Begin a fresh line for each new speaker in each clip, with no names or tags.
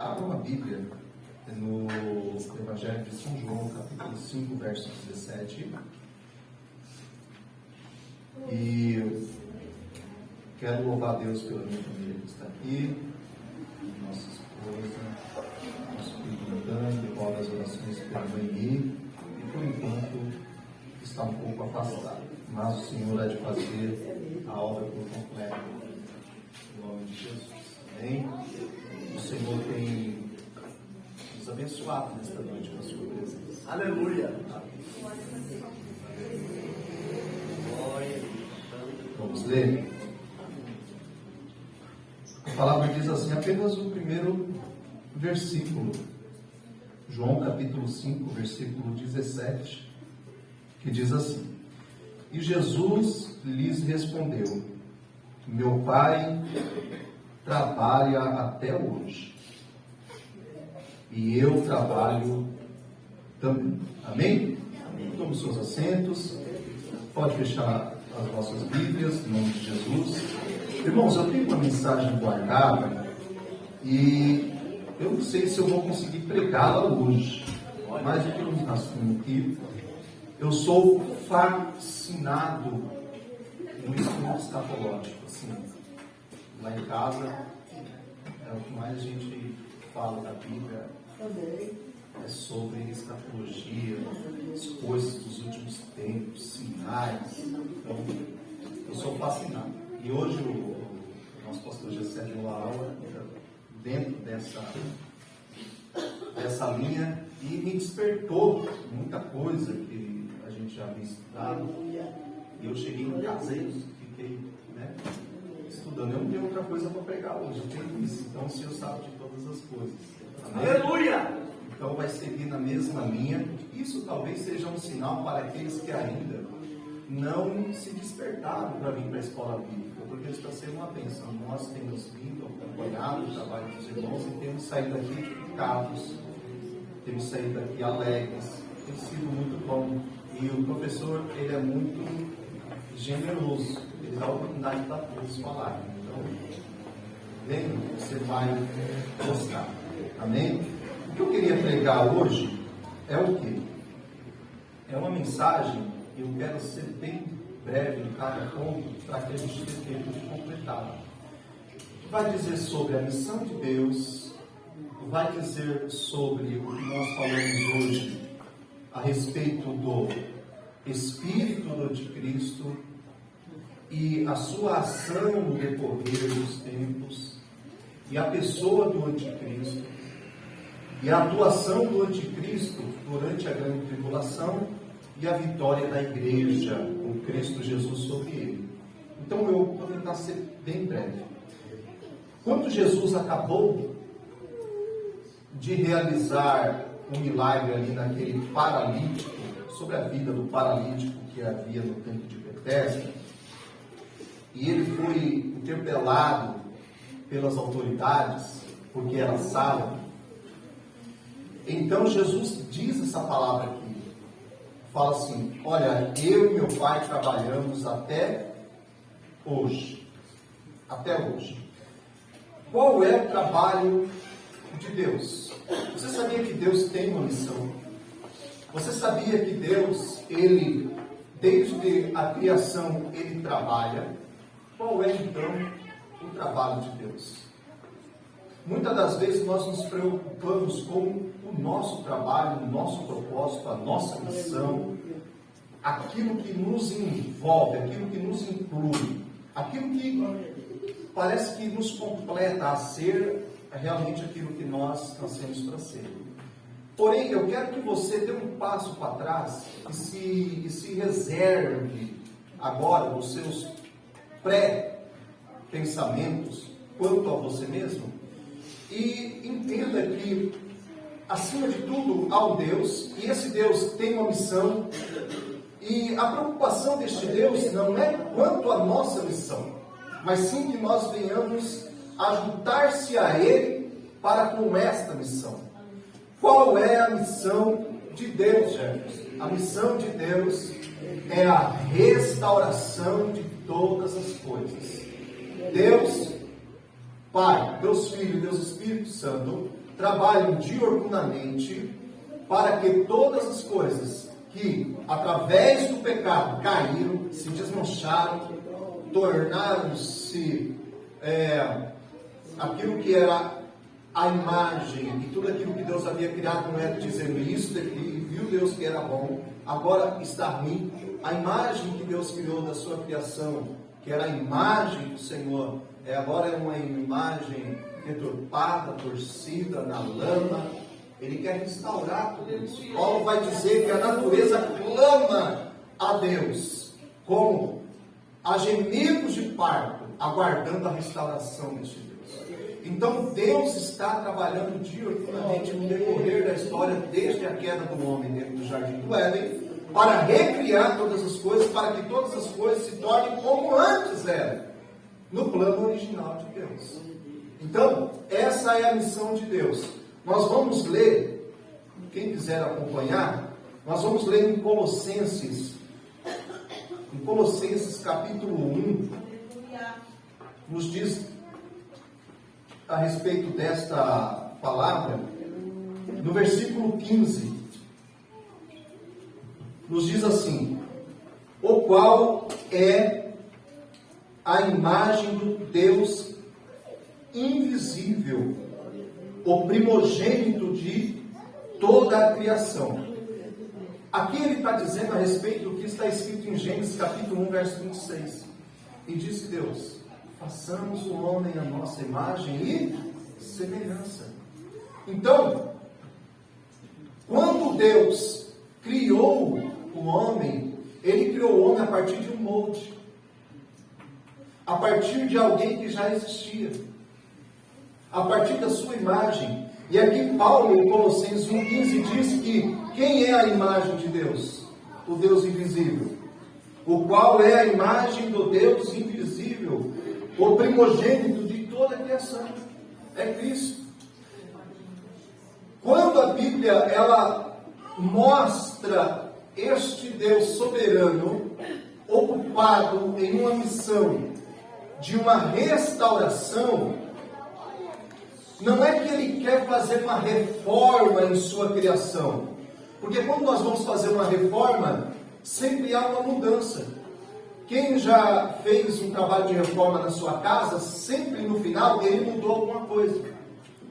Abra uma Bíblia no Evangelho de São João, capítulo 5, verso 17. E quero louvar a Deus pela minha família que está aqui, nossa esposa, nosso filho Antônio, roda as orações pela mãe e por enquanto está um pouco afastado. Mas o Senhor há de fazer a obra por completo. Em nome de Jesus. Amém? O Senhor tem nos abençoado nesta noite com a sua presença.
Aleluia!
Vamos ler? A palavra diz assim, apenas o primeiro versículo. João capítulo 5, versículo 17, que diz assim: E Jesus lhes respondeu: Meu Pai trabalha até hoje, e eu trabalho também. Amém? Tome seus assentos, pode fechar as nossas Bíblias, em nome de Jesus. Irmãos, eu tenho uma mensagem guardada e eu não sei se eu vou conseguir pregá-la hoje, mas eu tenho um assunto aqui. Eu sou fascinado no estudo escatológico, assim. Lá em casa, é o que mais a gente fala da Bíblia, é sobre escatologia, as coisas dos últimos tempos, sinais. Então, eu sou fascinado. E hoje o nosso pastor Gessé deu uma aula dentro dessa linha e me despertou muita coisa que a gente já havia estudado. E eu cheguei em casa e fiquei, estudando. Eu não tenho outra coisa para pregar hoje, eu tenho isso. Então o Senhor sabe de todas as coisas. Amém?
Aleluia!
Então vai seguir na mesma linha. Isso talvez seja um sinal para aqueles que ainda não se despertaram para vir para a escola bíblica, porque está sendo uma bênção. Nós temos vindo, acompanhado o trabalho dos irmãos e temos saído daqui edificados, temos saído daqui alegres, tem sido muito bom. E o professor, ele é muito generoso, ele dá a oportunidade para todos falarem. Então, vem, você vai gostar. Amém? O que eu queria pregar hoje é o quê? É uma mensagem. Eu quero ser bem breve em cada ponto para que a gente tenha tempo de completar. Vai dizer sobre a missão de Deus, vai dizer sobre o que nós falamos hoje a respeito do Espírito do Anticristo e a sua ação no decorrer dos tempos e a pessoa do Anticristo e a atuação do Anticristo durante a grande tribulação e a vitória da igreja, com Cristo Jesus sobre ele. Então eu vou tentar ser bem breve. Quando Jesus acabou de realizar um milagre ali naquele paralítico, sobre a vida do paralítico que havia no templo de Betesda, e ele foi interpelado pelas autoridades, porque era sábado, então Jesus diz essa palavra aqui. Fala assim, olha, eu e meu pai trabalhamos até hoje. Até hoje. Qual é o trabalho de Deus? Você sabia que Deus tem uma missão? Você sabia que Deus, ele, desde a criação, ele trabalha? Qual é, então, o trabalho de Deus? Muitas das vezes nós nos preocupamos com o nosso trabalho, o nosso propósito, a nossa missão, aquilo que nos envolve, aquilo que nos inclui, aquilo que parece que nos completa a ser realmente aquilo que nós nascemos para ser. Porém, eu quero que você dê um passo para trás e se reserve agora os seus pré-pensamentos quanto a você mesmo e entenda que, acima de tudo, há um Deus, e esse Deus tem uma missão, e a preocupação deste Deus não é quanto à nossa missão, mas sim que nós venhamos a juntar-se a Ele para com esta missão. Qual é a missão de Deus, Jefferson? A missão de Deus é a restauração de todas as coisas. Deus Pai, Deus Filho e Deus Espírito Santo trabalham diuturnamente para que todas as coisas que, através do pecado, caíram, se desmancharam, tornaram-se aquilo que era a imagem, e tudo aquilo que Deus havia criado, não é dizendo isso, e viu Deus que era bom, agora está ruim. A imagem que Deus criou da sua criação, que era a imagem do Senhor, agora é uma imagem deturpada, torcida, na lama. Ele quer restaurar tudo isso. Paulo vai dizer que a natureza clama a Deus, como a gemidos de parto, aguardando a restauração deste Deus. Então Deus está trabalhando diuturnamente no decorrer da história, desde a queda do homem dentro do jardim do Éden, para recriar todas as coisas, para que todas as coisas se tornem como antes eram, no plano original de Deus. Então, essa é a missão de Deus. Nós vamos ler, quem quiser acompanhar, nós vamos ler em Colossenses capítulo 1, nos diz a respeito desta palavra, no versículo 15, nos diz assim: o qual é a imagem do Deus invisível, o primogênito de toda a criação. Aqui ele está dizendo a respeito do que está escrito em Gênesis capítulo 1, verso 26. E disse Deus: façamos o homem à nossa imagem e semelhança. Então, quando Deus criou o homem, Ele criou o homem a partir de um molde, a partir de alguém que já existia, a partir da sua imagem. E aqui Paulo, em Colossenses 1,15, diz que quem é a imagem de Deus? O Deus invisível. O qual é a imagem do Deus invisível, o primogênito de toda a criação. É Cristo. Quando a Bíblia ela mostra este Deus soberano ocupado em uma missão de uma restauração, não é que ele quer fazer uma reforma em sua criação, porque quando nós vamos fazer uma reforma, sempre há uma mudança. Quem já fez um trabalho de reforma na sua casa, sempre no final ele mudou alguma coisa,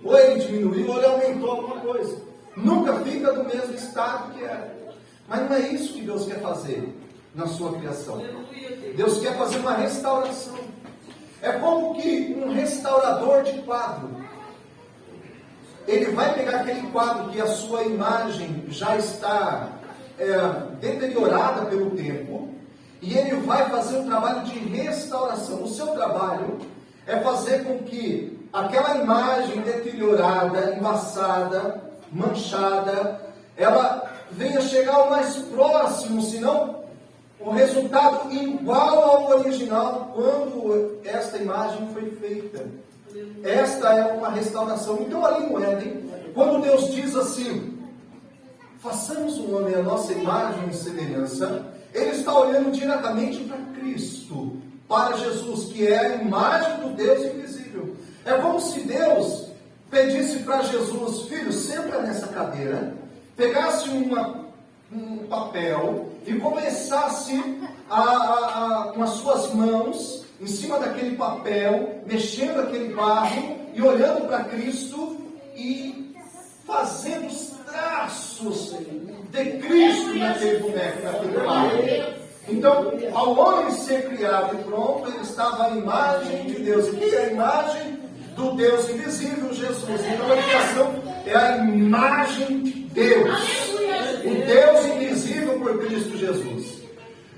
ou ele diminuiu ou ele aumentou alguma coisa, nunca fica do mesmo estado que era. Mas não é isso que Deus quer fazer na sua criação. Deus quer fazer uma restauração. É como que um restaurador de quadro, ele vai pegar aquele quadro que a sua imagem já está deteriorada pelo tempo, e ele vai fazer um trabalho de restauração. O seu trabalho é fazer com que aquela imagem deteriorada, embaçada, manchada, ela venha chegar ao mais próximo, senão o resultado igual ao original quando esta imagem foi feita. Esta é uma restauração. Então ali no Éden, quando Deus diz assim: façamos o homem à nossa imagem e semelhança, Ele está olhando diretamente para Cristo, para Jesus, que é a imagem do Deus invisível. É como se Deus pedisse para Jesus: filho, senta nessa cadeira, pegasse um papel e começasse com as suas mãos em cima daquele papel, mexendo aquele barro e olhando para Cristo e fazendo os traços de Cristo naquele boneco, naquele barro. Então, ao homem ser criado e pronto, ele estava à imagem de Deus. E que é a imagem do Deus invisível, Jesus. Então, a criação é a imagem de Deus. O Deus invisível por Cristo Jesus.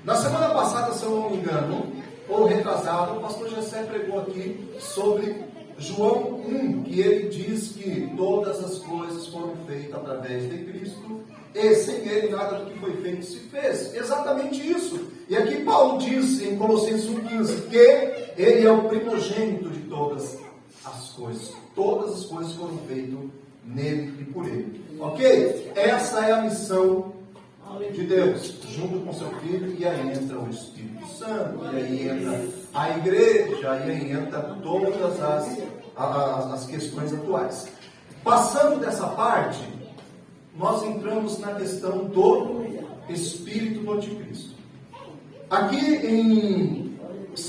Na semana passada, se eu não me engano, ou retrasado, o pastor Jessé pregou aqui sobre João 1, que ele diz que todas as coisas foram feitas através de Cristo, e sem ele nada do que foi feito se fez. Exatamente isso. E aqui Paulo diz em Colossenses 1,15 que ele é o primogênito de todas as coisas. Todas as coisas foram feitas nele e por ele. Ok? Essa é a missão de Deus, junto com seu Filho, e aí entra o Espírito Santo, e aí entra a igreja, e aí entra todas as questões atuais. Passando dessa parte, nós entramos na questão do espírito do anticristo. Aqui em 2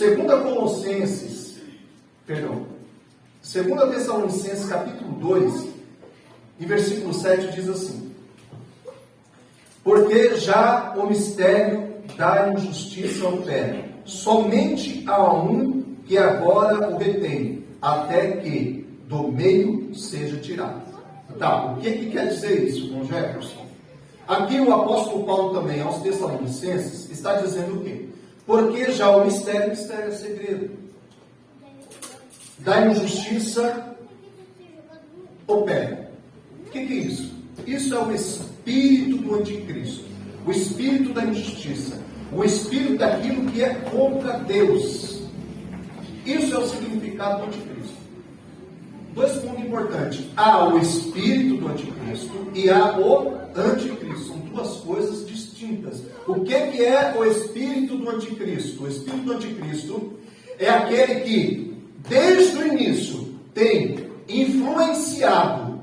Tessalonicenses capítulo 2, em versículo 7 diz assim: porque já o mistério da injustiça opera, somente há um que agora o retém, até que do meio seja tirado. Tá, o que quer dizer isso, irmão Jefferson? Aqui o apóstolo Paulo também, aos Tessalonicenses, está dizendo o quê? Porque já o mistério é segredo. Da injustiça opera. O que é isso? Isso é o espírito do anticristo, o espírito da injustiça, o espírito daquilo que é contra Deus. Isso é o significado do anticristo. 2 pontos importantes: há o espírito do anticristo e há o anticristo. São duas coisas distintas. O que é o espírito do anticristo? O espírito do anticristo é aquele que, desde o início, tem influenciado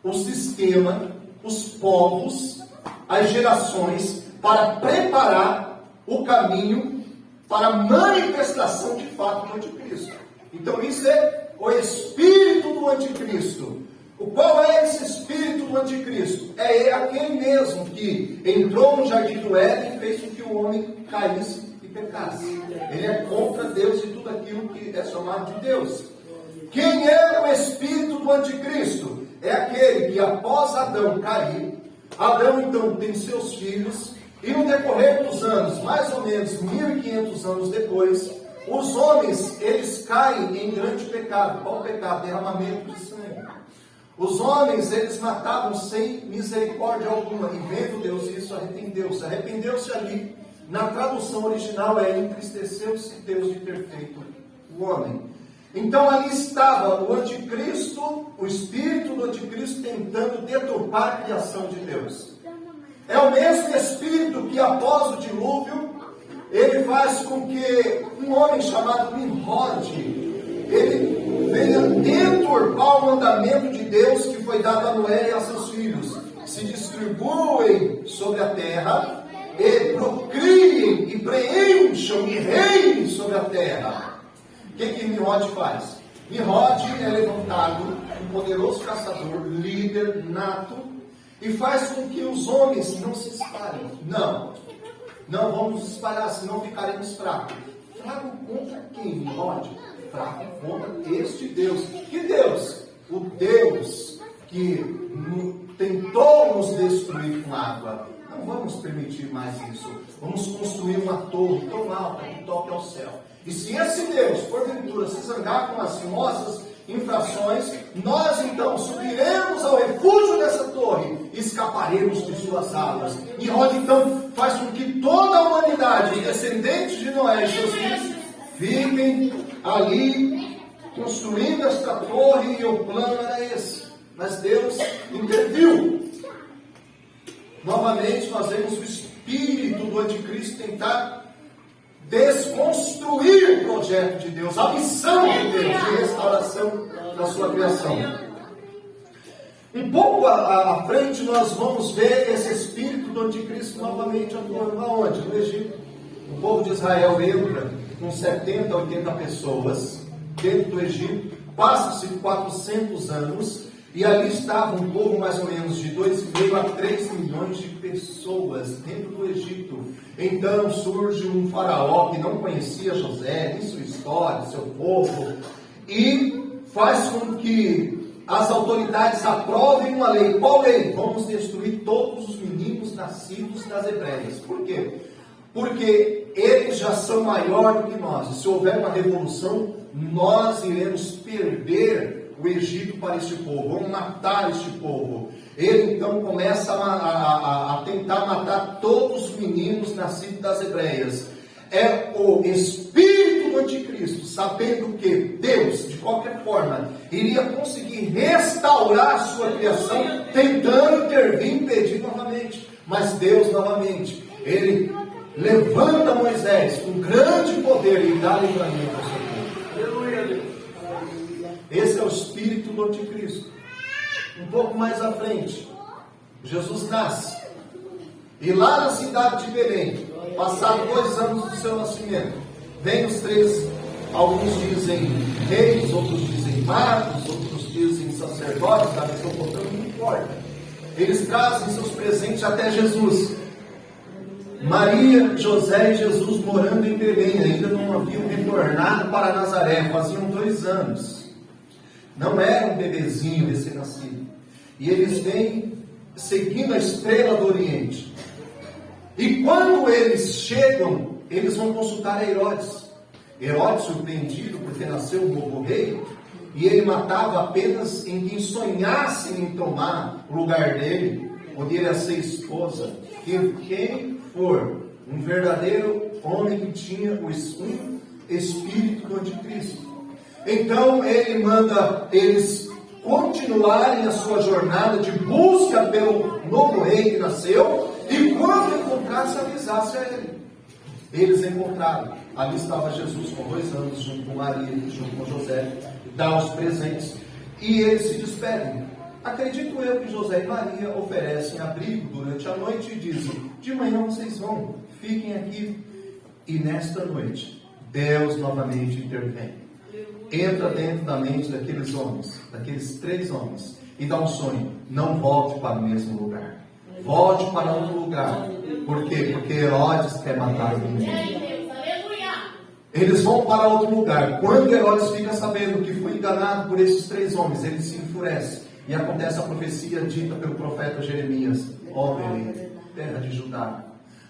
o sistema, os povos, as gerações, para preparar o caminho para a manifestação de fato do anticristo. Então isso é o espírito do anticristo. Qual é esse espírito do anticristo? É aquele mesmo que entrou no jardim do Éden e fez com que o homem caísse e pecasse. Ele é contra Deus e tudo aquilo que é chamado de Deus. Quem é o espírito do anticristo? É aquele que após Adão cair, Adão então tem seus filhos, e no decorrer dos anos, mais ou menos 1500 anos depois, os homens, eles caem em grande pecado. Qual o pecado? Derramamento de sangue. Os homens, eles matavam sem misericórdia alguma, e vendo Deus isso, arrependeu-se. Arrependeu-se ali, na tradução original é: entristeceu-se Deus de ter feito o homem. Então ali estava o anticristo, o espírito do anticristo tentando deturpar a criação de Deus. É o mesmo espírito que após o dilúvio, ele faz com que um homem chamado Nimrod, ele venha deturpar o mandamento de Deus que foi dado a Noé e a seus filhos. Se distribuem sobre a terra, e procriem, e preencham, e reinem sobre a terra. O que Nimrod faz? Nimrod é levantado, um poderoso caçador, líder nato, e faz com que os homens não se espalhem. Não vamos nos espalhar, senão ficaremos fracos. Fraco contra quem, Nimrod? Fraco contra este Deus. Que Deus? O Deus que tentou nos destruir com água. Não vamos permitir mais isso. Vamos construir uma torre tão alta que toque ao céu. E se esse Deus, porventura, se zangar com as nossas infrações, nós então subiremos ao refúgio dessa torre e escaparemos de suas águas. Nimrod então faz com que toda a humanidade, descendentes de Noé e seus filhos, fiquem ali construindo esta torre, e o plano era esse. Mas Deus interviu. Novamente nós vemos o espírito do anticristo tentar desconstruir o projeto de Deus, a missão de Deus de restauração da sua criação. Um pouco à frente nós vamos ver esse espírito do anticristo novamente atuando aonde? No Egito. O povo de Israel entra com 70, 80 pessoas dentro do Egito, passa-se 400 anos, e ali estava um povo mais ou menos de 2,5 a 3 milhões de pessoas dentro do Egito. Então surge um faraó que não conhecia José, nem sua história, seu povo, e faz com que as autoridades aprovem uma lei. Qual lei? Vamos destruir todos os meninos nascidos das hebreias. Por quê? Porque eles já são maiores do que nós. E se houver uma revolução, nós iremos perder o Egito para este povo, vamos matar este povo. Ele então começa a tentar matar todos os meninos nascidos das hebreias. É o espírito do anticristo, sabendo que Deus, de qualquer forma, iria conseguir restaurar a sua criação, tentando intervir e impedir novamente. Mas Deus novamente, ele levanta Moisés com grande poder e dá livramento ao seu povo. Aleluia, Deus. Esse é o espírito do anticristo. Um pouco mais à frente, Jesus nasce. E lá na cidade de Belém, passados 2 anos do seu nascimento, vem os 3, alguns dizem reis, outros dizem magos, outros dizem sacerdotes, da Mesopotâmia, não importa. Eles trazem seus presentes até Jesus. Maria, José e Jesus morando em Belém, ainda não haviam retornado para Nazaré, faziam 2 anos. Não era um bebezinho recém-nascido. E eles vêm seguindo a estrela do Oriente. E quando eles chegam, eles vão consultar a Herodes. Herodes, surpreendido porque nasceu um novo rei, e ele matava apenas em quem sonhasse em tomar o lugar dele, poderia ser esposa. Quem for um verdadeiro homem que tinha um espírito do anticristo. Então ele manda eles continuarem a sua jornada de busca pelo novo rei que nasceu, e quando encontrasse, avisasse a ele. Eles encontraram. Ali estava Jesus com 2 anos, junto com Maria, junto com José, dá os presentes, e eles se despedem. Acredito eu que José e Maria oferecem abrigo durante a noite e dizem: de manhã vocês vão, fiquem aqui. E nesta noite, Deus novamente intervém. Entra dentro da mente daqueles homens, daqueles 3 homens, e dá um sonho: não volte para o mesmo lugar. Volte para outro lugar. Por quê? Porque Herodes quer matar o menino. Eles vão para outro lugar. Quando Herodes fica sabendo que foi enganado por esses 3 homens, ele se enfurece. E acontece a profecia dita pelo profeta Jeremias: ó Belém, terra de Judá,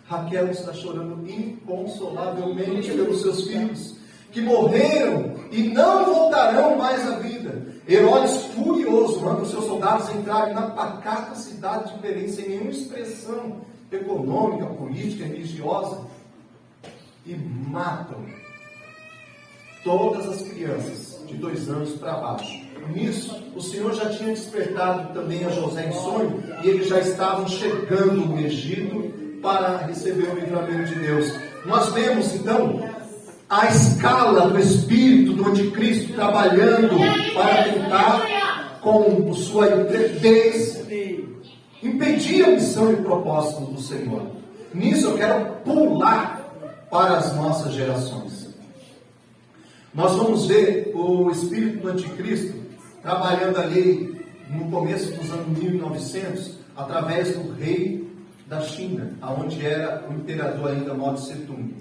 Raquel está chorando inconsolavelmente pelos seus filhos, que morreram e não voltarão mais à vida. Herodes, furioso, manda os seus soldados entrarem na pacata cidade de Belém, sem nenhuma expressão econômica, política, religiosa, e matam todas as crianças de 2 anos para baixo. Nisso, o Senhor já tinha despertado também a José em sonho, e eles já estavam chegando no Egito para receber o livramento de Deus. Nós vemos então a escala do espírito do anticristo trabalhando para tentar, com sua intrepidez, impedir a missão e o propósito do Senhor. Nisso eu quero pular para as nossas gerações. Nós vamos ver o espírito do anticristo trabalhando ali no começo dos anos 1900, através do rei da China, onde era o imperador ainda Mao Tse Tung.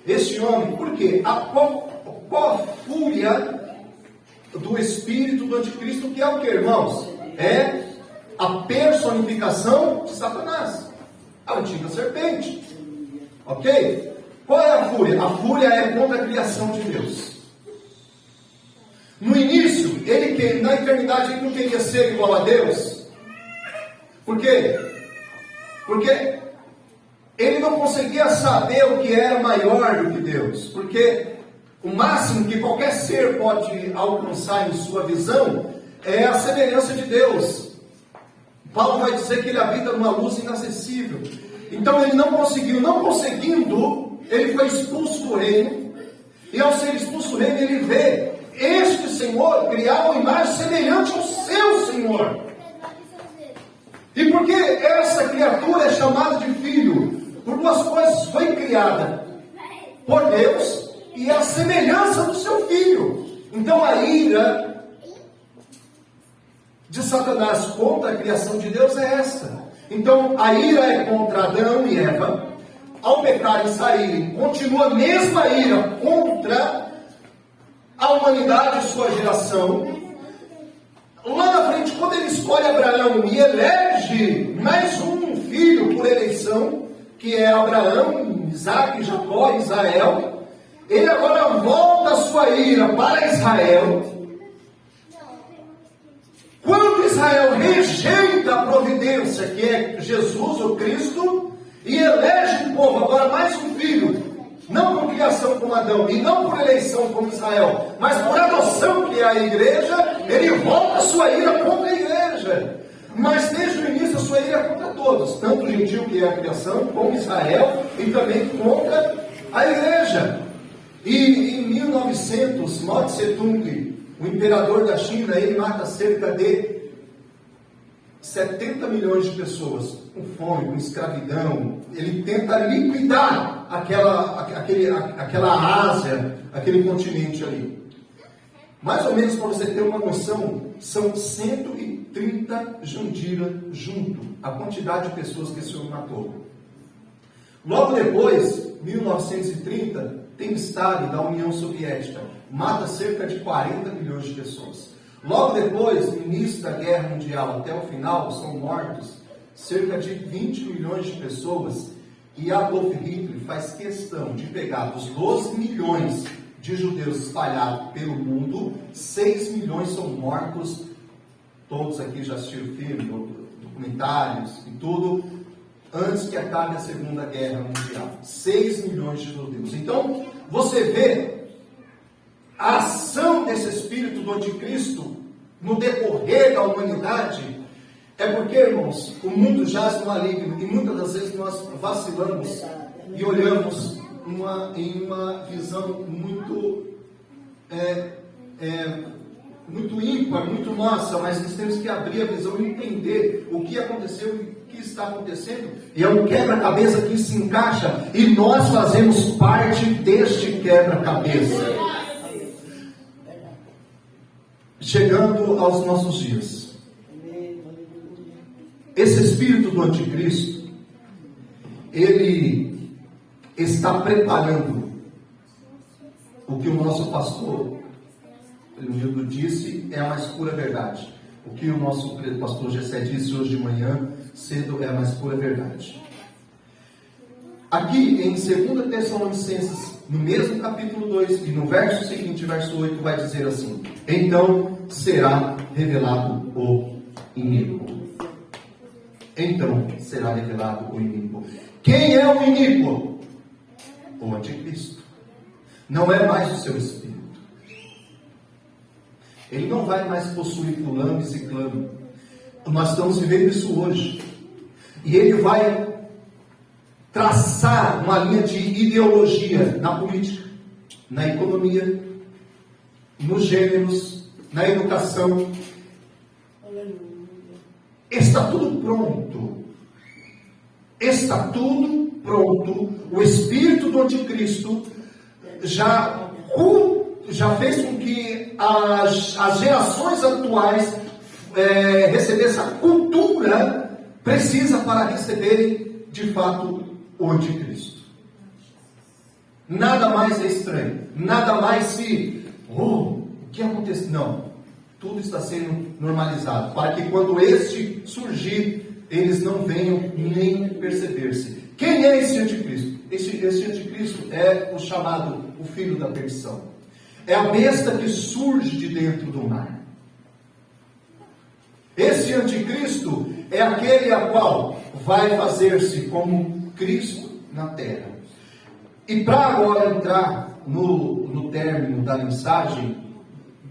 Esse homem, por quê? Qual a fúria do espírito do anticristo, que é o que, irmãos? É a personificação de Satanás, a antiga serpente. Ok? Qual é a fúria? A fúria é contra a criação de Deus. No início, na eternidade, ele não queria ser igual a Deus. Por quê? Porque ele não conseguia saber o que era maior do que Deus. Porque o máximo que qualquer ser pode alcançar em sua visão é a semelhança de Deus. Paulo vai dizer que ele habita numa luz inacessível. Então ele não conseguiu, não conseguindo, ele foi expulso do reino. E ao ser expulso do reino, ele vê este Senhor criar uma imagem semelhante ao seu Senhor. E porque essa criatura é chamada de filho? Por 2 coisas: foi criada por Deus e a semelhança do seu filho. Então a ira de Satanás contra a criação de Deus é esta. Então a ira é contra Adão e Eva. Ao pecarem e saírem, continua a mesma ira contra a humanidade e sua geração. Lá na frente, quando ele escolhe Abraão e elege mais um filho por eleição, que é Abraão, Isaac, Jacó, Israel, ele agora volta a sua ira para Israel. Quando Israel rejeita a providência, que é Jesus, o Cristo, e elege um povo, agora mais um filho, não por criação como Adão, e não por eleição como Israel, mas por adoção, que é a igreja, ele volta a sua ira contra a igreja. Mas desde o início a sua ira é contra todos, tanto o gentil, que é a criação, como Israel, e também contra a igreja. E em 1900, Mao Tse Tung, o imperador da China, ele mata cerca de 70 milhões de pessoas com fome, com escravidão. Ele tenta liquidar aquela Ásia, aquele continente ali. Mais ou menos, para você ter uma noção, são 130 Jandira junto, a quantidade de pessoas que esse homem matou. Logo depois, 1930, tem Stalin da União Soviética, mata cerca de 40 milhões de pessoas. Logo depois, no início da Guerra Mundial até o final, são mortos cerca de 20 milhões de pessoas, e Adolf Hitler faz questão de pegar dos 12 milhões de judeus espalhados pelo mundo, 6 milhões são mortos, todos aqui já assistiram filme, documentários e tudo, antes que acabe a Segunda Guerra Mundial. 6 milhões de judeus. Então, você vê a ação desse espírito do anticristo no decorrer da humanidade. É porque, irmãos, o mundo jaz no maligno e muitas das vezes nós vacilamos e olhamos em uma visão muito ímpar, muito nossa, mas nós temos que abrir a visão e entender o que aconteceu e o que está acontecendo. E é um quebra-cabeça que se encaixa e nós fazemos parte deste quebra-cabeça. Chegando aos nossos dias, esse espírito do anticristo, ele está preparando o que o nosso pastor Leonildo disse é a mais pura verdade. O que o nosso pastor Gessé disse hoje de manhã cedo é a mais pura verdade. Aqui em 2 Tessalonicenses, no mesmo capítulo 2, e no verso seguinte, verso 8, vai dizer assim: então será revelado o iníquo. Então será revelado o iníquo. Quem é o iníquo? O anticristo. Não é mais o seu espírito. Ele não vai mais possuir fulano e ciclano. Nós estamos vivendo isso hoje. E ele vai traçar uma linha de ideologia na política, na economia, nos gêneros, na educação. Está tudo pronto. Está tudo pronto. O espírito do anticristo já fez com que as gerações atuais recebessem a cultura precisa para receberem de fato o anticristo. Nada mais é estranho, nada mais o que aconteceu? Não, tudo está sendo normalizado, para que quando este surgir, eles não venham nem perceber-se. Quem é esse anticristo? Esse anticristo é o chamado, o filho da perdição. É a besta que surge de dentro do mar. Esse anticristo é aquele a qual vai fazer-se como Cristo na terra. E para agora entrar no término da mensagem,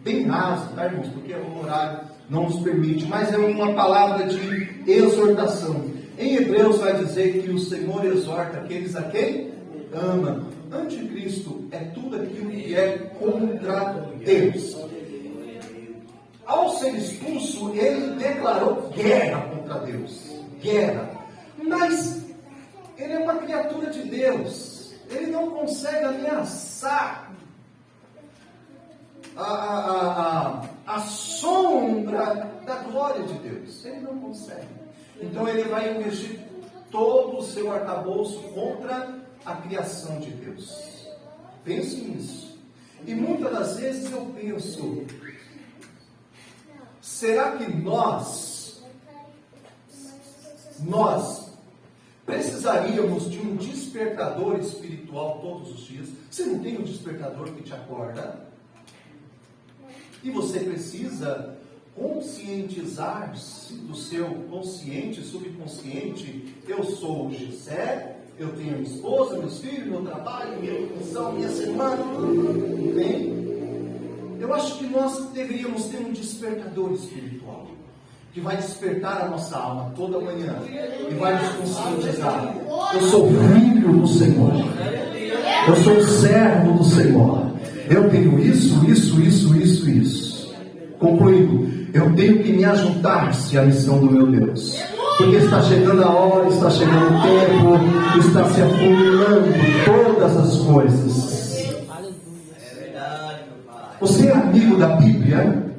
bem raso, tá, irmãos? Porque o horário não nos permite, mas é uma palavra de exortação. Em Hebreus vai dizer que o Senhor exorta aqueles a quem ama. Anticristo é tudo aquilo que é contra Deus. Ao ser expulso, ele declarou guerra contra Deus. Guerra. Mas ele é uma criatura de Deus. Ele não consegue ameaçar a sombra da glória de Deus. Ele não consegue. Então ele vai investir todo o seu arcabouço contra a criação de Deus. Pense nisso. E muitas das vezes eu penso, será que nós precisaríamos de um despertador espiritual todos os dias? Você não tem um despertador que te acorda? E você precisa conscientizar-se do seu consciente, subconsciente. Eu sou o Gessé, eu tenho minha esposa, meus filhos, meu trabalho, minha função, minha semana. Bem, eu acho que nós deveríamos ter um despertador espiritual, que vai despertar a nossa alma toda manhã e vai nos conscientizar. Eu sou filho do Senhor. Eu sou servo do Senhor. Eu tenho isso. Concluindo, eu tenho que me ajuntar-se à missão do meu Deus. Porque está chegando a hora, está chegando o tempo, está se acumulando todas as coisas. Você é amigo da Bíblia?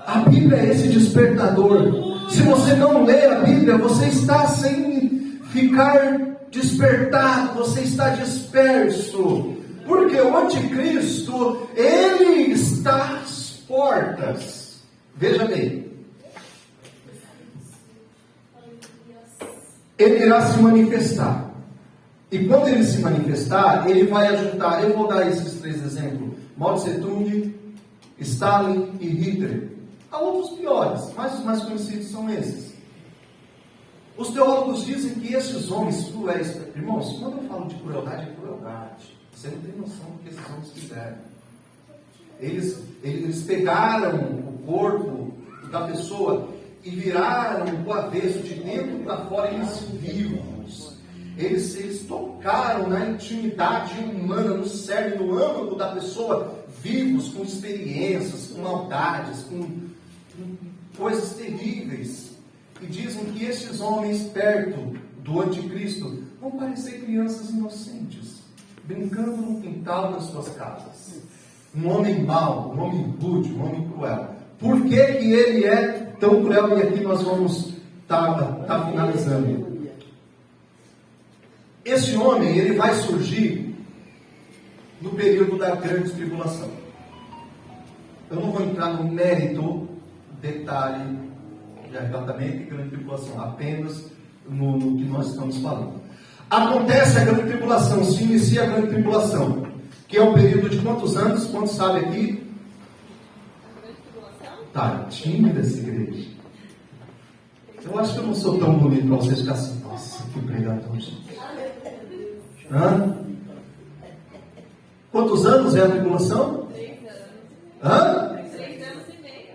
A Bíblia é esse despertador. Se você não lê a Bíblia, você está sem ficar despertado, você está disperso. Porque o anticristo, ele está às portas. Veja bem. Ele irá se manifestar. E quando ele se manifestar, ele vai ajuntar. Eu vou dar esses 3 exemplos: Mao Tse Tung, Stalin e Hitler. Há outros piores, mas os mais conhecidos são esses. Os teólogos dizem que esses homens cruéis, irmãos, quando eu falo de crueldade, é crueldade. Você não tem noção do que esses homens fizeram. Eles pegaram o corpo da pessoa e viraram o avesso de dentro para fora, eles vivos. Eles tocaram na intimidade humana, no cerne, no âmago da pessoa, vivos, com experiências, com maldades, com coisas terríveis. E dizem que estes homens perto do anticristo vão parecer crianças inocentes, brincando no quintal das suas casas. Um homem mau, um homem rude, um homem cruel. Por que ele é tão cruel? E aqui nós vamos estar finalizando. Esse homem, ele vai surgir no período da grande tribulação. Eu não vou entrar no mérito, detalhe de arrebatamento e grande tribulação, apenas no que nós estamos falando. Acontece a grande tribulação, se inicia a grande tribulação, que é um período de quantos anos? Quantos sabe aqui? Tá tímida essa igreja. Eu acho que eu não sou tão bonito para vocês ficarem assim, nossa, que pregador, gente. Hã? Quantos anos é a tribulação?
3 anos.
Hã?
3 anos e meio.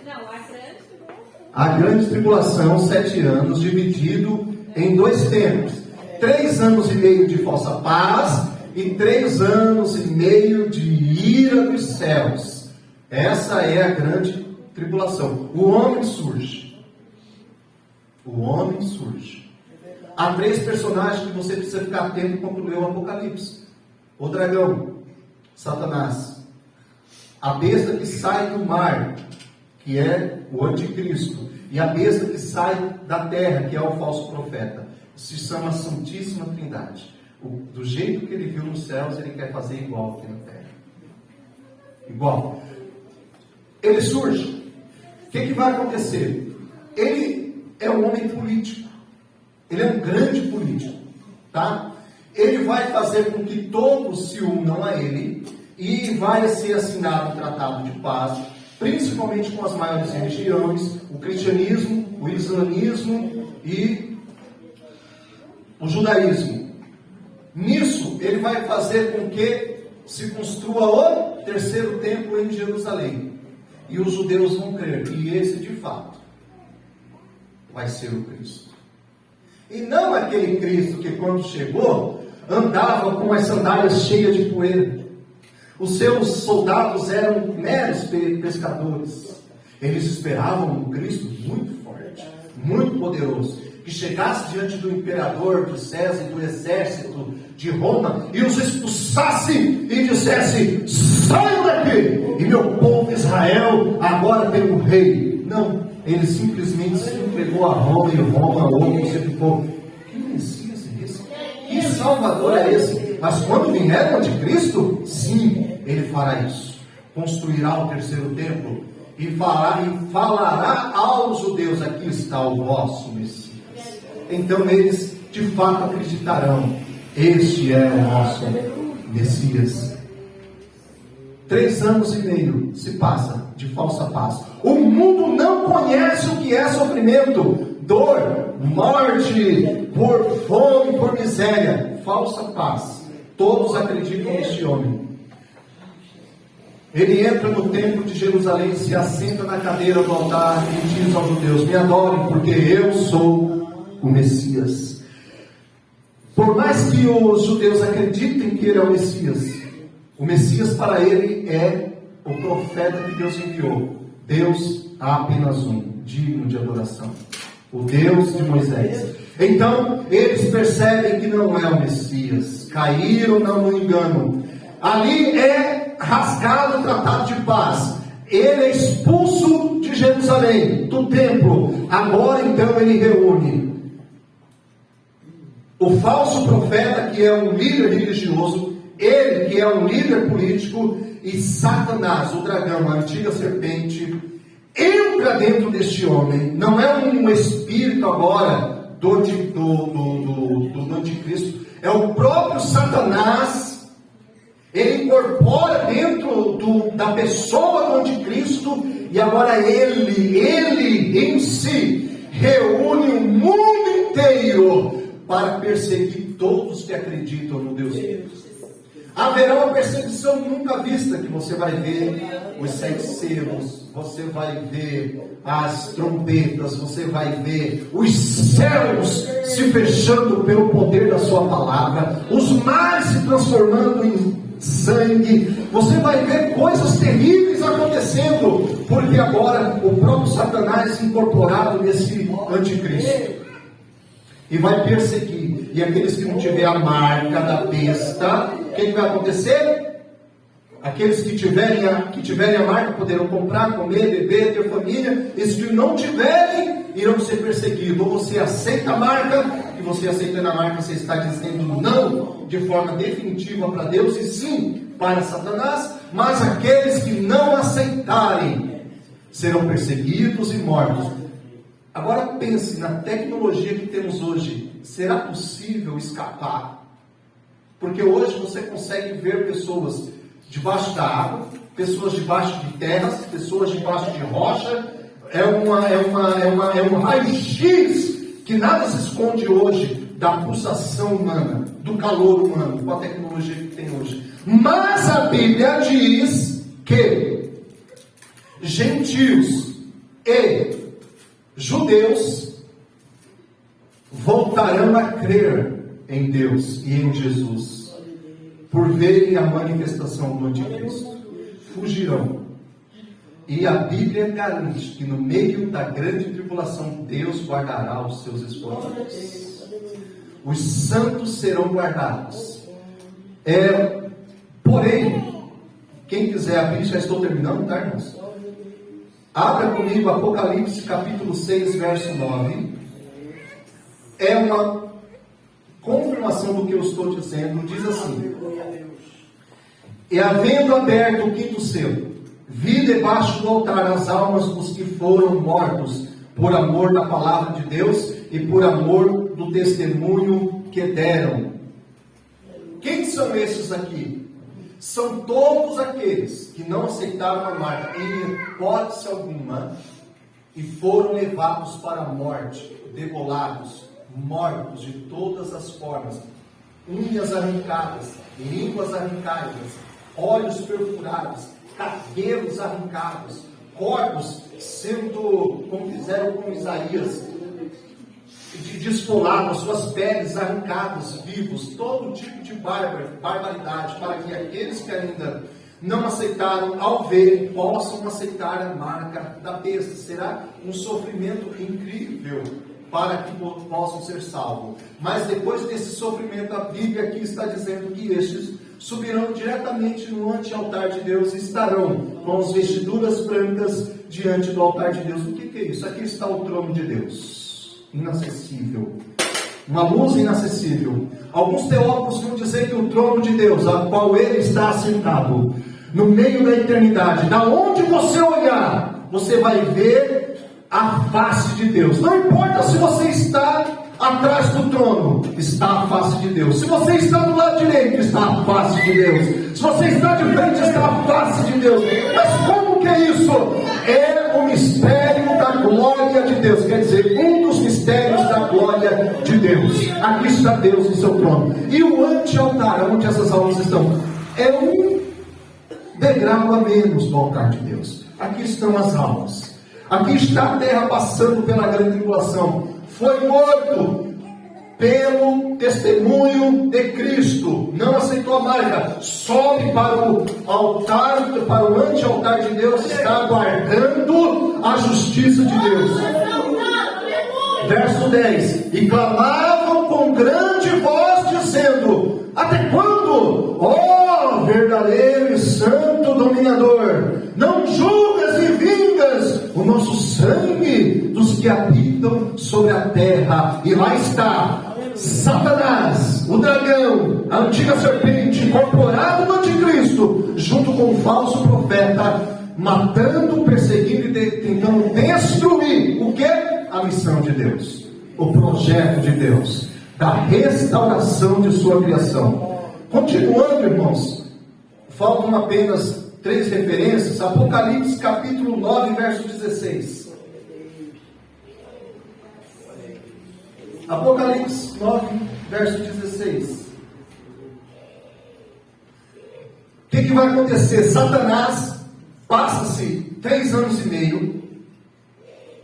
Não,
a grande tribulação, 7 anos, dividido em 2 tempos. 3 anos e meio de falsa paz e 3 anos e meio de ira dos céus. Essa é a grande tribulação. O homem surge. O homem surge. Há 3 personagens que você precisa ficar atento quando lê o Apocalipse: o dragão, Satanás, a besta que sai do mar, que é o anticristo, e a besta que sai da terra, que é o falso profeta. Se chama Santíssima Trindade. Do jeito que ele viu nos céus, ele quer fazer igual aqui na terra. Igual. Ele surge. O que vai acontecer? Ele é um homem político. Ele é um grande político. Tá? Ele vai fazer com que todos se unam a ele e vai ser assinado um tratado de paz, principalmente com as maiores religiões, o cristianismo, o islamismo e o judaísmo. Nisso, ele vai fazer com que se construa o 3º templo em Jerusalém. E os judeus vão crer que esse, de fato, vai ser o Cristo. E não aquele Cristo que, quando chegou, andava com as sandálias cheias de poeira. Os seus soldados eram meros pescadores. Eles esperavam um Cristo muito forte, muito poderoso, que chegasse diante do imperador, do César e do exército de Roma e os expulsasse e dissesse: saiam daqui, e meu povo Israel agora tem um rei. Não, ele simplesmente se entregou a Roma, e Roma ou você ficou: que Messias é esse? Que Salvador é esse? Mas quando vier o anticristo, sim, ele fará isso. Construirá o 3º templo e falará aos judeus: aqui está o vosso Messias. Então eles de fato acreditarão: este é o nosso Messias. 3 anos e meio se passa de falsa paz. O mundo não conhece o que é sofrimento, dor, morte, por fome, por miséria. Falsa paz. Todos acreditam neste homem. Ele entra no templo de Jerusalém, se assenta na cadeira do altar e diz aos judeus: me adorem, porque eu sou o Messias. Por mais que os judeus acreditem que ele é o Messias para ele é o profeta que Deus enviou. Deus há apenas um, digno de adoração, o Deus de Moisés. Então, eles percebem que não é o Messias, caíram no engano. Ali é rasgado o tratado de paz. Ele é expulso de Jerusalém, do templo. Agora então ele reúne o falso profeta, que é um líder religioso, ele que é um líder político, e Satanás, o dragão, a antiga serpente, entra dentro deste homem. Não é um espírito agora do anticristo, é o próprio Satanás. Ele incorpora dentro da pessoa do anticristo, e agora ele em si reúne o mundo inteiro para perseguir todos que acreditam no Deus vivo. Haverá uma perseguição nunca vista, que você vai ver os 7 selos, você vai ver as trombetas, você vai ver os céus se fechando pelo poder da sua palavra, os mares se transformando em sangue. Você vai ver coisas terríveis acontecendo, porque agora o próprio Satanás incorporado nesse anticristo, e vai perseguir. E aqueles que não tiverem a marca da besta, o que vai acontecer? Aqueles que tiverem a marca poderão comprar, comer, beber, ter família. Esses que não tiverem irão ser perseguidos. Ou você aceita a marca, e você aceitando a marca, você está dizendo não de forma definitiva para Deus e sim para Satanás. Mas aqueles que não aceitarem serão perseguidos e mortos. Agora pense na tecnologia que temos hoje. Será possível escapar? Porque hoje você consegue ver pessoas debaixo da água, pessoas debaixo de terras, pessoas debaixo de rocha. É um raio-x que nada se esconde hoje da pulsação humana, do calor humano, com a tecnologia que tem hoje. Mas a Bíblia diz que gentios e judeus voltarão a crer em Deus e em Jesus, por verem a manifestação do anticristo. Fugirão. E a Bíblia garante que no meio da grande tribulação, Deus guardará os seus escolhidos. Os santos serão guardados. Porém, quem quiser abrir, já estou terminando, tá, irmãos? Abra comigo Apocalipse capítulo 6, verso 9. É uma confirmação do que eu estou dizendo. Diz assim: e havendo aberto o 5º selo, vi debaixo do altar as almas dos que foram mortos por amor da palavra de Deus e por amor do testemunho que deram. Quem são esses aqui? São todos aqueles que não aceitaram a marca em hipótese alguma e foram levados para a morte, degolados, mortos de todas as formas, unhas arrancadas, línguas arrancadas, olhos perfurados, cabelos arrancados, corpos sendo, como fizeram com Isaías, desfolado, suas peles arrancadas, vivos, todo tipo de barbaridade, para que aqueles que ainda não aceitaram, ao verem, possam aceitar a marca da besta. Será um sofrimento incrível para que possam ser salvos. Mas depois desse sofrimento, a Bíblia aqui está dizendo que estes subirão diretamente no ante-altar de Deus e estarão com as vestiduras brancas diante do altar de Deus. O que é isso? Aqui está o trono de Deus, inacessível, uma luz inacessível. Alguns teólogos vão dizer que o trono de Deus, a qual ele está assentado no meio da eternidade, da onde você olhar, você vai ver a face de Deus. Não importa se você está atrás do trono, está a face de Deus. Se você está do lado direito, está a face de Deus. Se você está de frente, está a face de Deus. Mas como que é isso? É o mistério da glória de Deus. Quer dizer, um dos mistérios da glória de Deus. Aqui está Deus em seu trono. E o ante-altar, onde essas almas estão, é um degrau a menos do altar de Deus. Aqui estão as almas. Aqui está a terra passando pela grande tribulação. Foi morto pelo testemunho de Cristo, não aceitou a marca, sobe para o altar, para o ante-altar de Deus, está aguardando a justiça de Deus. Verso 10: e clamavam com grande voz, dizendo: até quando, ó verdadeiro e santo dominador, não julgas e vingas o nosso sangue dos que habitam sobre a terra? E lá está Satanás, o dragão, a antiga serpente, incorporado no anticristo, junto com o falso profeta, matando, perseguindo e tentando destruir o que? A missão de Deus, o projeto de Deus, da restauração de sua criação. Continuando, irmãos, faltam apenas 3 referências. Apocalipse capítulo 9, verso 16. Apocalipse 9, verso 16. O que vai acontecer? Satanás passa-se 3 anos e meio,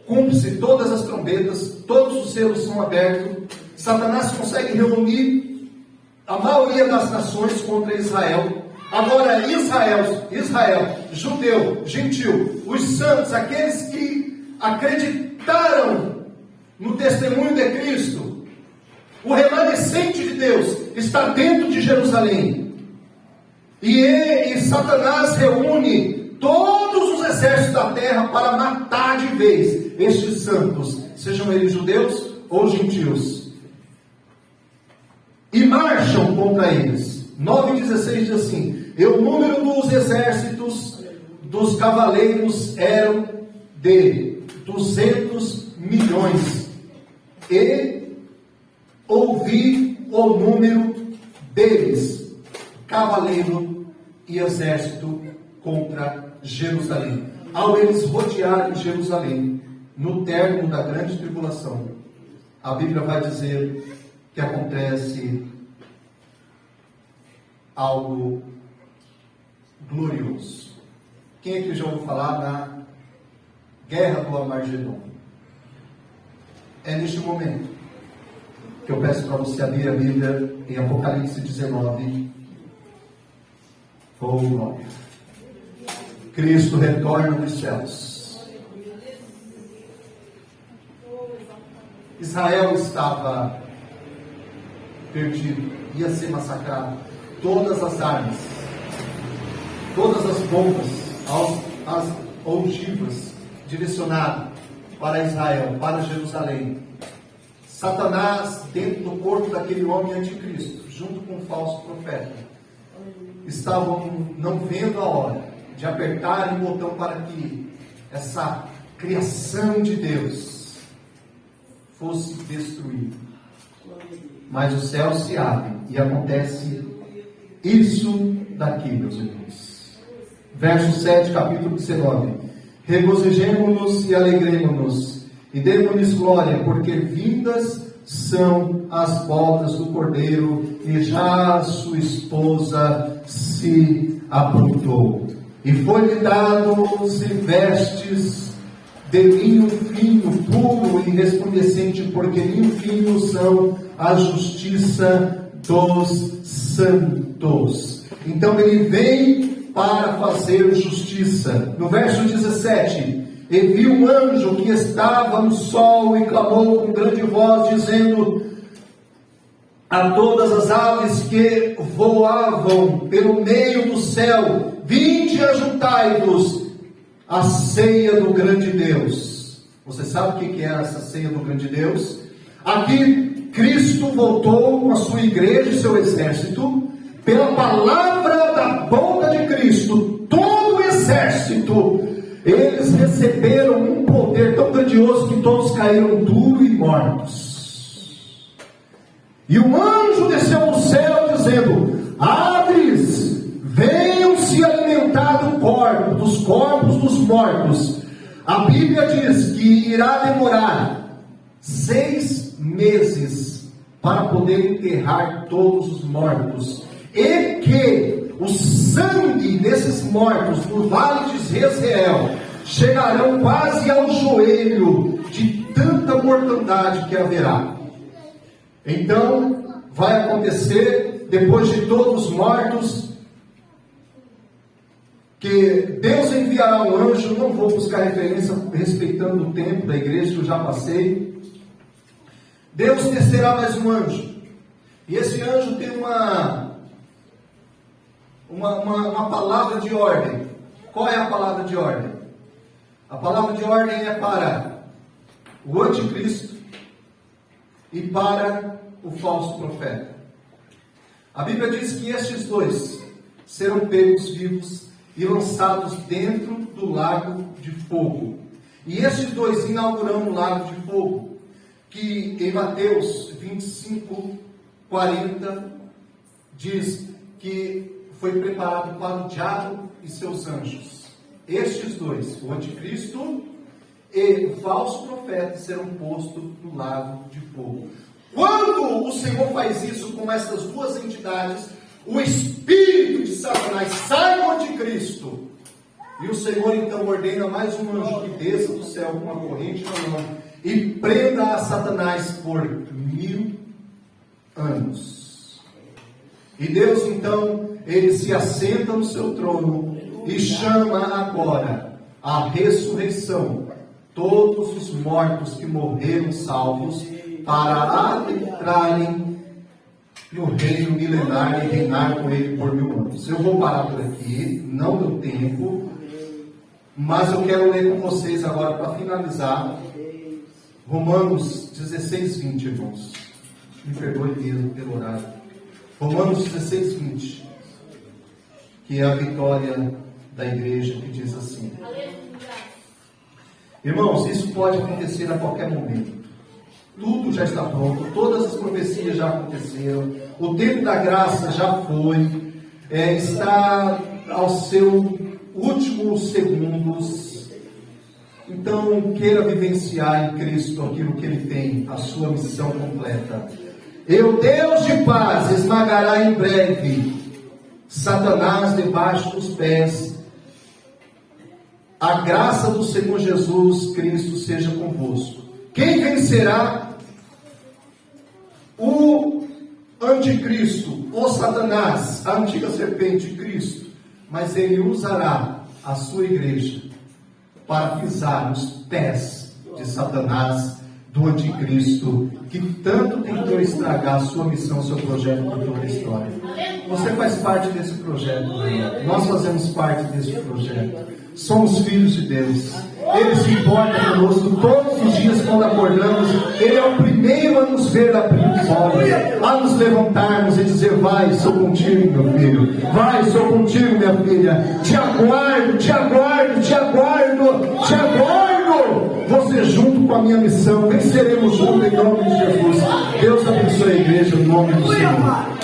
cumpre-se todas as trombetas, todos os selos são abertos. Satanás consegue reunir a maioria das nações contra Israel. Agora Israel, judeu, gentil, os santos, aqueles que acreditaram no testemunho de Cristo, o remanescente de Deus está dentro de Jerusalém. E Satanás reúne todos os exércitos da terra para matar de vez estes santos, sejam eles judeus ou gentios, e marcham contra eles. 9,16 diz assim: e o número dos exércitos dos cavaleiros eram de 200 milhões, e ouvi o número deles, cavaleiro e exército, contra Jerusalém. Ao eles rodearem Jerusalém, no término da grande tribulação, a Bíblia vai dizer que acontece algo glorioso. Quem aqui já ouviu falar da Guerra do Armagedon? É neste momento que eu peço para você abrir a Bíblia em Apocalipse 19. Oh, glória! Cristo retorna dos céus. Israel estava perdido, ia ser massacrado. Todas as armas, todas as bombas, as ogivas direcionadas para Israel, para Jerusalém. Satanás, dentro do corpo daquele homem anticristo, junto com o falso profeta, estavam não vendo a hora de apertar o botão para que essa criação de Deus fosse destruída. Mas o céu se abre e acontece isso daqui, meus irmãos. Verso 7, capítulo 19. Regozijemo-nos e alegremo-nos e demos-lhes glória, porque vindas são as bodas do Cordeiro, e já a sua esposa se aprontou. E foi-lhe dados vestes de linho fino, puro e resplandecente, porque linho fino são a justiça dos santos. Então ele vem para fazer justiça. No verso 17, e viu um anjo que estava no sol e clamou com grande voz, dizendo a todas as aves que voavam pelo meio do céu: vinde e ajuntai-vos a ceia do grande Deus. Você sabe o que é essa ceia do grande Deus? Aqui Cristo voltou com a sua igreja e seu exército, pela palavra da boca de Cristo, todo o exército, eles receberam um poder tão grandioso que todos caíram duros e mortos. E um anjo desceu do céu dizendo: aves, venham se alimentar dos corpos dos mortos. A Bíblia diz que irá demorar 6 meses para poder enterrar todos os mortos, e que o sangue desses mortos no vale de Jezreel chegarão quase ao joelho de tanta mortandade que haverá. Então, vai acontecer, depois de todos mortos, que Deus enviará um anjo. Não vou buscar referência respeitando o tempo da igreja, que eu já passei. Deus descerá mais um anjo. E esse anjo tem uma palavra de ordem. Qual é a palavra de ordem? A palavra de ordem é para o anticristo e para o falso profeta. A Bíblia diz que estes dois serão pegos vivos e lançados dentro do lago de fogo. E estes dois inaugurarão o lago de fogo, que em Mateus 25, 40, diz que foi preparado para o diabo e seus anjos. Estes dois, o anticristo e o falso profeta, serão postos no lago de fogo. Quando o Senhor faz isso com essas duas entidades, o espírito de Satanás sai do anticristo. E o Senhor então ordena mais um anjo que desça do céu com uma corrente na mão e prenda a Satanás por 1000 anos. E Deus então, ele se assenta no seu trono e chama agora a ressurreição todos os mortos que morreram salvos para adentrarem no reino milenar e reinar com ele por 1000 anos. Eu vou parar por aqui, não deu tempo, mas eu quero ler com vocês agora para finalizar Romanos 16, 20, irmãos. Me perdoe pelo horário. Romanos 16, 20, que é a vitória da igreja, que diz assim: irmãos, isso pode acontecer a qualquer momento. Tudo já está pronto, todas as profecias já aconteceram, o tempo da graça já foi, está aos seus últimos segundos. Então, queira vivenciar em Cristo aquilo que Ele tem, a sua missão completa. E o Deus de paz esmagará em breve Satanás debaixo dos pés. A graça do Senhor Jesus Cristo seja convosco. Quem vencerá? O anticristo, o Satanás, a antiga serpente, Cristo. Mas ele usará a sua igreja para pisar os pés de Satanás, do anticristo, que tanto tentou estragar a sua missão, seu projeto por toda a história. Você faz parte desse projeto, nós fazemos parte desse projeto. Somos filhos de Deus. Ele se importa conosco todos os dias quando acordamos. Ele é o primeiro a nos ver abrir os olhos, a nos levantarmos e dizer: vai, sou contigo, meu filho. Vai, sou contigo, minha filha. Te aguardo, te aguardo, te aguardo, te aguardo. Você junto com a minha missão, venceremos juntos em nome de Jesus. Deus abençoe a igreja em nome do Senhor.